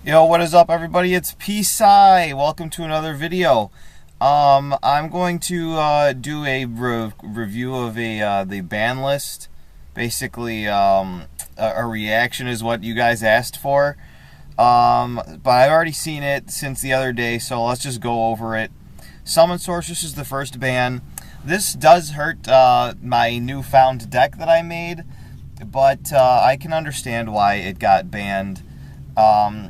Yo, what is up, everybody? It's P-Sci. Welcome to another video. I'm going to do a review of the ban list. Basically, a reaction is what you guys asked for. But I've already seen it since the other day, so let's just go over it. Summon Sorceress is the first ban. This does hurt my newfound deck that I made, but I can understand why it got banned.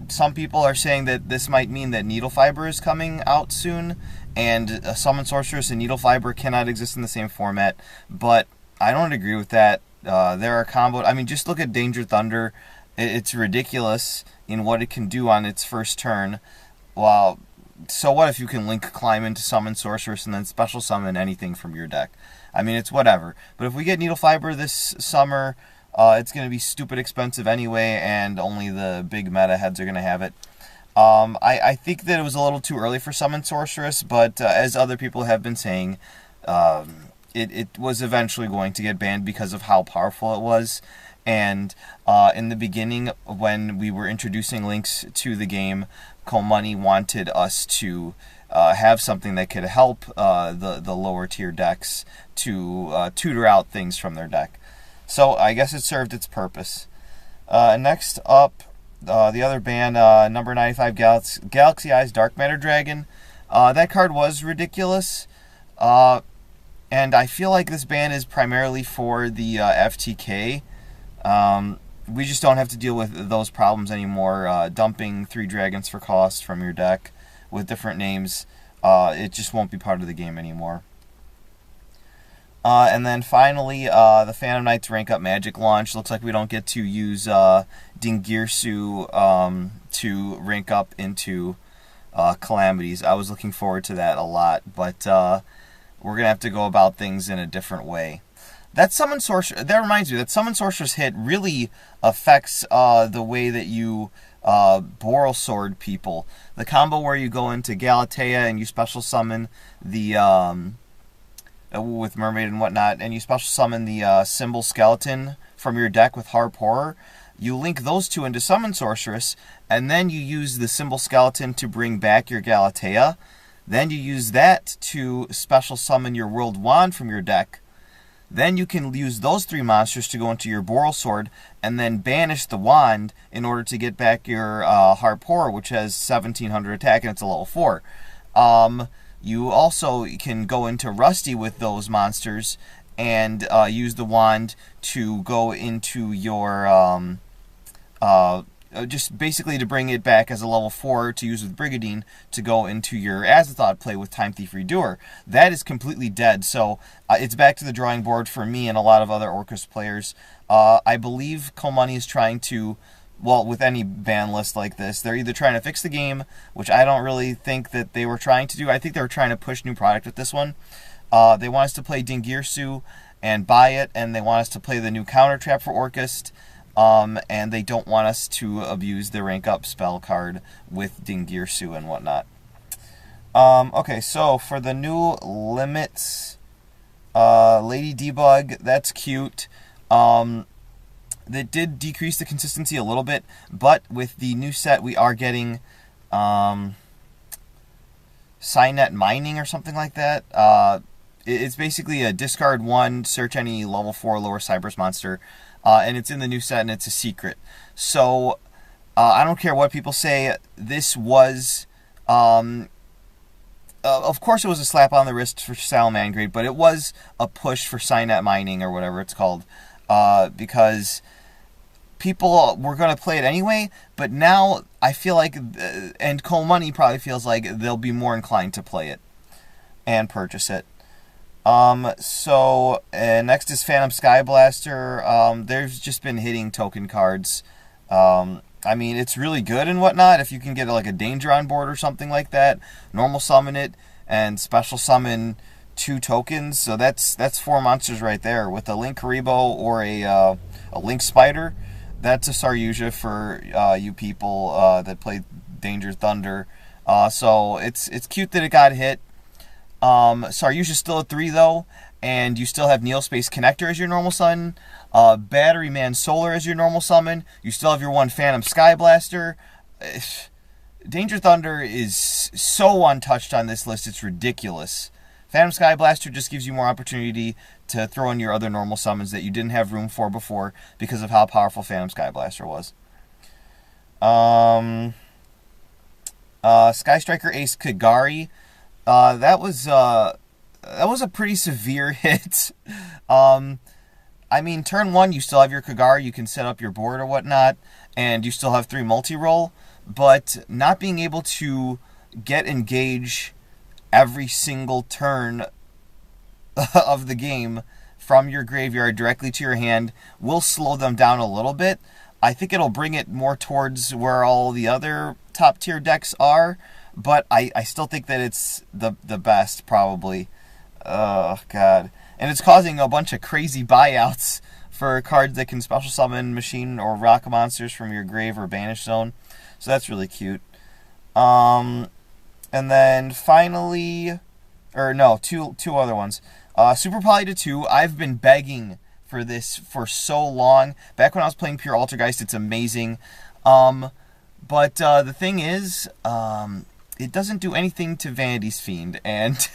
Some people are saying that this might mean that Needle Fiber is coming out soon, and Summon Sorceress and Needle Fiber cannot exist in the same format, but I don't agree with that. There are combos. I mean, just look at Danger Thunder. It's ridiculous in what it can do on its first turn. Well, so what if you can link Climb into Summon Sorceress and then special summon anything from your deck? I mean, it's whatever. But if we get Needle Fiber this summer, it's going to be stupid expensive anyway, and only the big meta heads are going to have it. I think that it was a little too early for Summon Sorceress, but as other people have been saying, it was eventually going to get banned because of how powerful it was. And in the beginning, when we were introducing links to the game, Money wanted us to have something that could help the lower tier decks to tutor out things from their deck. So I guess it served its purpose. Next up, the other ban, number 95, Galaxy Eyes Dark Matter Dragon. That card was ridiculous. And I feel like this ban is primarily for the FTK. We just don't have to deal with those problems anymore. Dumping 3 dragons for cost from your deck with different names, it just won't be part of the game anymore. And then finally, the Phantom Knights rank up magic launch. Looks like we don't get to use Dingirsu to rank up into calamities. I was looking forward to that a lot, but we're going to have to go about things in a different way. That Summon Sorceress, that reminds me, that Summon Sorceress hit really affects the way that you Boral Sword people. The combo where you go into Galatea and you special summon the with Mermaid and whatnot, and you special summon the Symbol Skeleton from your deck with Harp Horror. You link those two into Summon Sorceress, and then you use the Symbol Skeleton to bring back your Galatea. Then you use that to special summon your World Wand from your deck. Then you can use those 3 monsters to go into your Boral Sword, and then banish the wand in order to get back your Harp Horror, which has 1700 attack, and it's a level 4. You also can go into Rusty with those monsters and use the wand to go into your just basically to bring it back as a level 4 to use with Brigadine to go into your Azathoth play with Time Thief Redoer. That is completely dead, so it's back to the drawing board for me and a lot of other Orcus players. I believe Komani is trying to, well, with any ban list like this, they're either trying to fix the game, which I don't really think that they were trying to do. I think they were trying to push new product with this one. They want us to play Dingirsu and buy it, and they want us to play the new counter trap for Orcust. And they don't want us to abuse the rank up spell card with Dingirsu and whatnot. Okay, so for the new limits, Lady Debug, that's cute. That did decrease the consistency a little bit, but with the new set we are getting Signet Mining or something like that. It's basically a discard 1, search any level 4 lower Cyberse monster. And it's in the new set, and it's a secret. So, I don't care what people say. This was, of course it was a slap on the wrist for Salamangreat, but it was a push for Signet Mining, or whatever it's called. Because people were going to play it anyway, but now I feel like, and Money probably feels like they'll be more inclined to play it and purchase it. Next is Phantom Sky Blaster. There's just been hitting token cards. I mean, it's really good and whatnot. If you can get like a Danger on board or something like that, normal summon it and special summon 2 tokens. So that's 4 monsters right there with a Link Karibo or a Link Spider. That's a Saryuja for you people that play Danger Thunder. So it's cute that it got hit. Saryuja's still at 3 though, and you still have Neospace Connector as your normal summon, Battery Man Solar as your normal summon. You still have your one Phantom Sky Blaster. Danger Thunder is so untouched on this list, it's ridiculous. Phantom Sky Blaster just gives you more opportunity to throw in your other normal summons that you didn't have room for before because of how powerful Phantom Sky Blaster was. Sky Striker Ace Kagari. That was a pretty severe hit. I mean, turn 1, you still have your Kagari, you can set up your board or whatnot, and you still have 3 multi-roll, but not being able to get engage every single turn of the game from your graveyard directly to your hand will slow them down a little bit. I think it'll bring it more towards where all the other top tier decks are, but I still think that it's the best, probably. Oh, God. And it's causing a bunch of crazy buyouts for cards that can special summon machine or rock monsters from your grave or banish zone. So that's really cute. And then finally, or no, two other ones. Super Poly to 2, I've been begging for this for so long. Back when I was playing Pure Altergeist, it's amazing. But the thing is, it doesn't do anything to Vanity's Fiend, and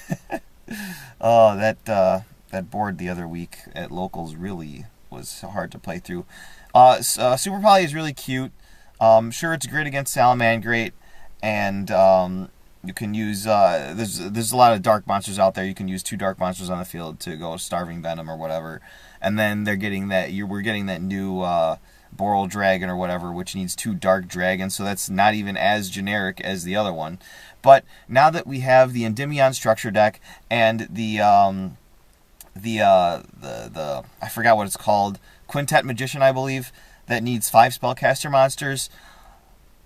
oh, that board the other week at Locals really was hard to play through. Super Poly is really cute. Sure, it's great against Salamangreat, and you can use there's a lot of dark monsters out there. You can use 2 dark monsters on the field to go Starving Venom or whatever, and then they're getting that we're getting that new Boral Dragon or whatever, which needs 2 dark dragons, so that's not even as generic as the other one. But now that we have the Endymion structure deck and the I forgot what it's called, Quintet Magician, I believe, that needs 5 spellcaster monsters.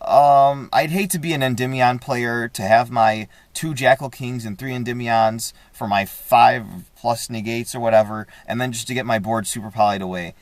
I'd hate to be an Endymion player to have my 2 Jackal Kings and 3 Endymions for my 5+ negates or whatever, and then just to get my board super polyed away.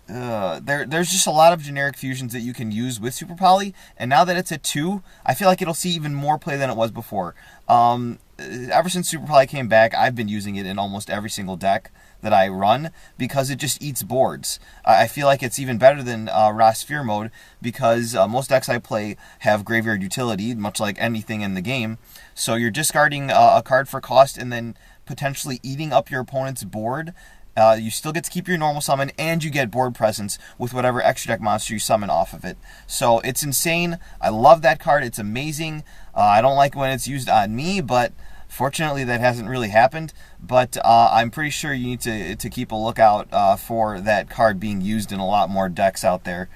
There's just a lot of generic fusions that you can use with Super Poly, and now that it's at 2, I feel like it'll see even more play than it was before. Ever since Super Poly came back, I've been using it in almost every single deck that I run because it just eats boards. I feel like it's even better than Raw Sphere mode because most decks I play have graveyard utility, much like anything in the game. So you're discarding a card for cost and then potentially eating up your opponent's board. You still get to keep your normal summon, and you get board presence with whatever extra deck monster you summon off of it. So it's insane. I love that card. It's amazing. I don't like when it's used on me, but fortunately that hasn't really happened. But I'm pretty sure you need to keep a lookout for that card being used in a lot more decks out there.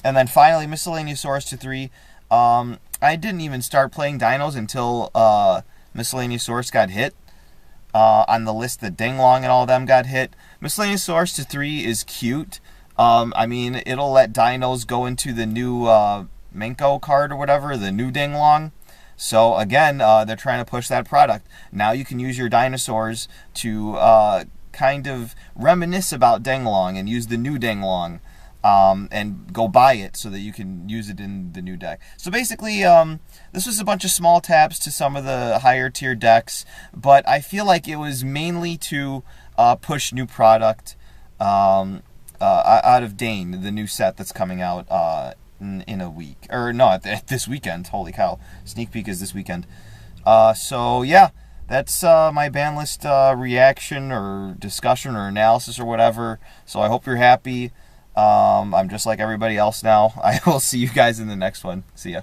And then finally, Miscellaneousaurus to 3. I didn't even start playing Dinos until Miscellaneousaurus got hit. On the list that Dinglong and all of them got hit. Miscellaneousaurus to 3 is cute. I mean, it'll let dinos go into the new Menko card or whatever, the new Dinglong. So again, they're trying to push that product. Now you can use your dinosaurs to kind of reminisce about Dinglong and use the new Dinglong. And go buy it so that you can use it in the new deck. So basically, this was a bunch of small taps to some of the higher tier decks, but I feel like it was mainly to push new product out of Dane, the new set that's coming out in a week. Or no, this weekend. Holy cow. Sneak peek is this weekend. So yeah, that's my ban list reaction or discussion or analysis or whatever. So I hope you're happy. I'm just like everybody else now. I will see you guys in the next one. See ya.